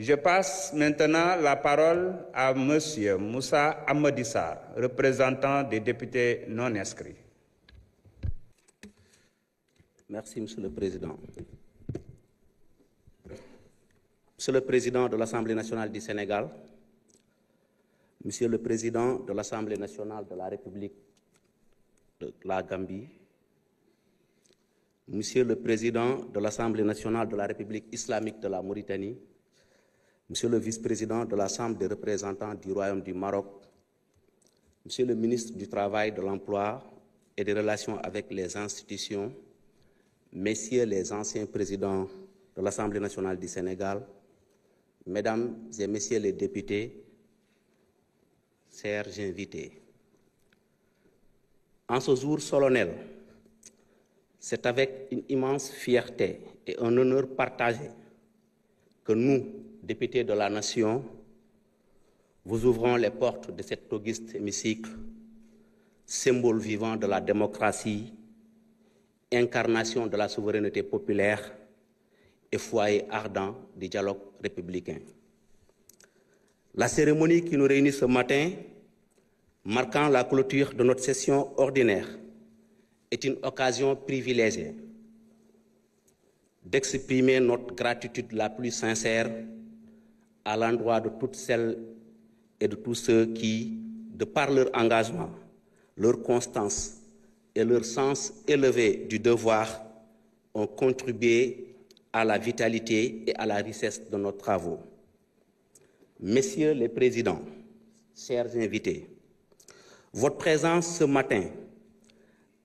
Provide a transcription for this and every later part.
Je passe maintenant la parole à Monsieur Moussa Amadissa, représentant des députés non inscrits. Merci, Monsieur le Président. Monsieur le Président de l'Assemblée nationale du Sénégal, Monsieur le Président de l'Assemblée nationale de la République de la Gambie, Monsieur le Président de l'Assemblée nationale de la République islamique de la Mauritanie, Monsieur le Vice-président de la Chambre des représentants du Royaume du Maroc, Monsieur le ministre du Travail, de l'Emploi et des Relations avec les institutions, Messieurs les anciens présidents de l'Assemblée nationale du Sénégal, Mesdames et Messieurs les députés, chers invités. En ce jour solennel, c'est avec une immense fierté et un honneur partagé que nous, députés de la Nation, vous ouvrons les portes de cet auguste hémicycle, symbole vivant de la démocratie, incarnation de la souveraineté populaire et foyer ardent du dialogue républicain. La cérémonie qui nous réunit ce matin, marquant la clôture de notre session ordinaire, est une occasion privilégiée d'exprimer notre gratitude la plus sincère à l'endroit de toutes celles et de tous ceux qui, de par leur engagement, leur constance et leur sens élevé du devoir, ont contribué à la vitalité et à la richesse de nos travaux. Messieurs les présidents, chers invités, votre présence ce matin,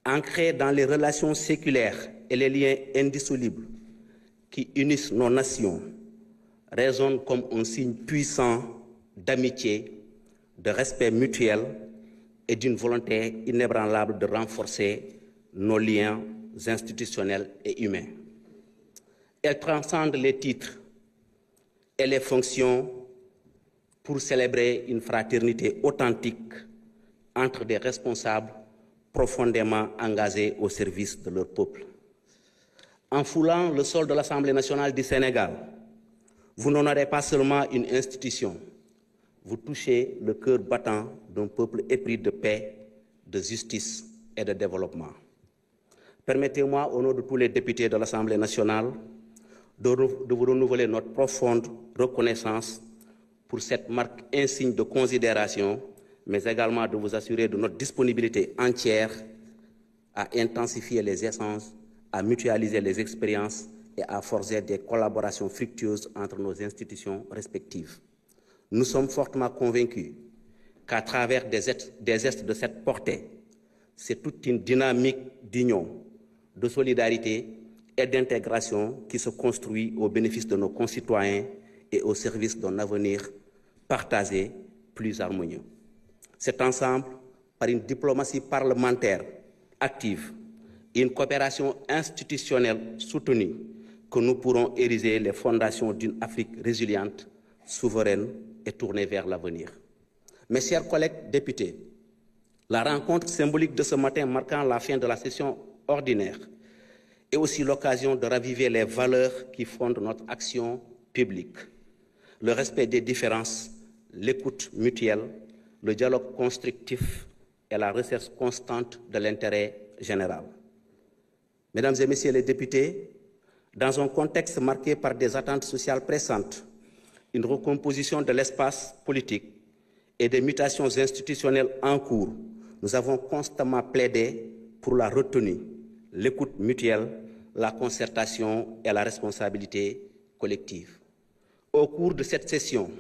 ancrée dans les relations séculaires et les liens indissolubles qui unissent nos nations, résonne comme un signe puissant d'amitié, de respect mutuel et d'une volonté inébranlable de renforcer nos liens institutionnels et humains. Elle transcende les titres et les fonctions pour célébrer une fraternité authentique entre des responsables profondément engagés au service de leur peuple. En foulant le sol de l'Assemblée nationale du Sénégal, vous n'honorez pas seulement une institution, vous touchez le cœur battant d'un peuple épris de paix, de justice et de développement. Permettez-moi, au nom de tous les députés de l'Assemblée nationale, de vous renouveler notre profonde reconnaissance pour cette marque insigne de considération, mais également de vous assurer de notre disponibilité entière à intensifier les échanges, à mutualiser les expériences et à forger des collaborations fructueuses entre nos institutions respectives. Nous sommes fortement convaincus qu'à travers des gestes de cette portée, c'est toute une dynamique d'union, de solidarité et d'intégration qui se construit au bénéfice de nos concitoyens et au service d'un avenir partagé plus harmonieux. C'est ensemble, par une diplomatie parlementaire active et une coopération institutionnelle soutenue, que nous pourrons ériger les fondations d'une Afrique résiliente, souveraine et tournée vers l'avenir. Mes chers collègues députés, la rencontre symbolique de ce matin marquant la fin de la session ordinaire est aussi l'occasion de raviver les valeurs qui fondent notre action publique. Le respect des différences, l'écoute mutuelle, le dialogue constructif et la recherche constante de l'intérêt général. Mesdames et Messieurs les députés, dans un contexte marqué par des attentes sociales pressantes, une recomposition de l'espace politique et des mutations institutionnelles en cours, nous avons constamment plaidé pour la retenue, l'écoute mutuelle, la concertation et la responsabilité collective. Au cours de cette session,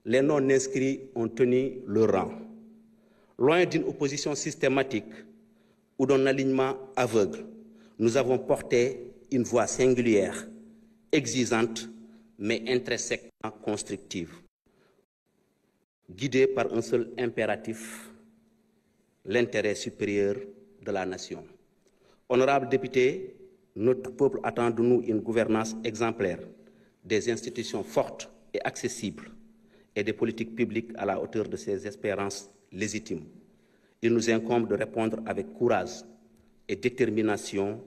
les non-inscrits ont tenu leur rang. Loin d'une opposition systématique ou d'un alignement aveugle, nous avons porté une voix singulière, exigeante, mais intrinsèquement constructive, guidée par un seul impératif, l'intérêt supérieur de la nation. Honorables députés, notre peuple attend de nous une gouvernance exemplaire, des institutions fortes et accessibles et des politiques publiques à la hauteur de ses espérances légitimes. Il nous incombe de répondre avec courage et détermination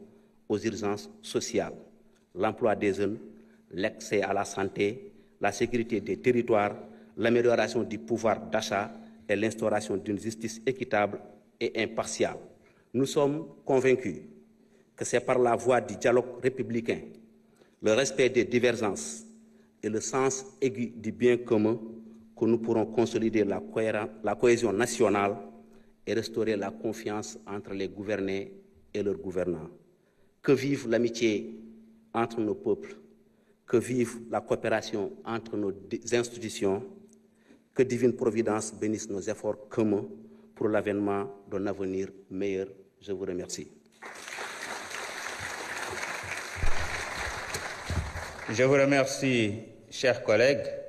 aux urgences sociales, l'emploi des jeunes, l'accès à la santé, la sécurité des territoires, l'amélioration du pouvoir d'achat et l'instauration d'une justice équitable et impartiale. Nous sommes convaincus que c'est par la voie du dialogue républicain, le respect des divergences et le sens aigu du bien commun que nous pourrons consolider la cohésion nationale et restaurer la confiance entre les gouvernés et leurs gouvernants. Que vive l'amitié entre nos peuples, que vive la coopération entre nos institutions, que Divine Providence bénisse nos efforts communs pour l'avènement d'un avenir meilleur. Je vous remercie. Je vous remercie, chers collègues.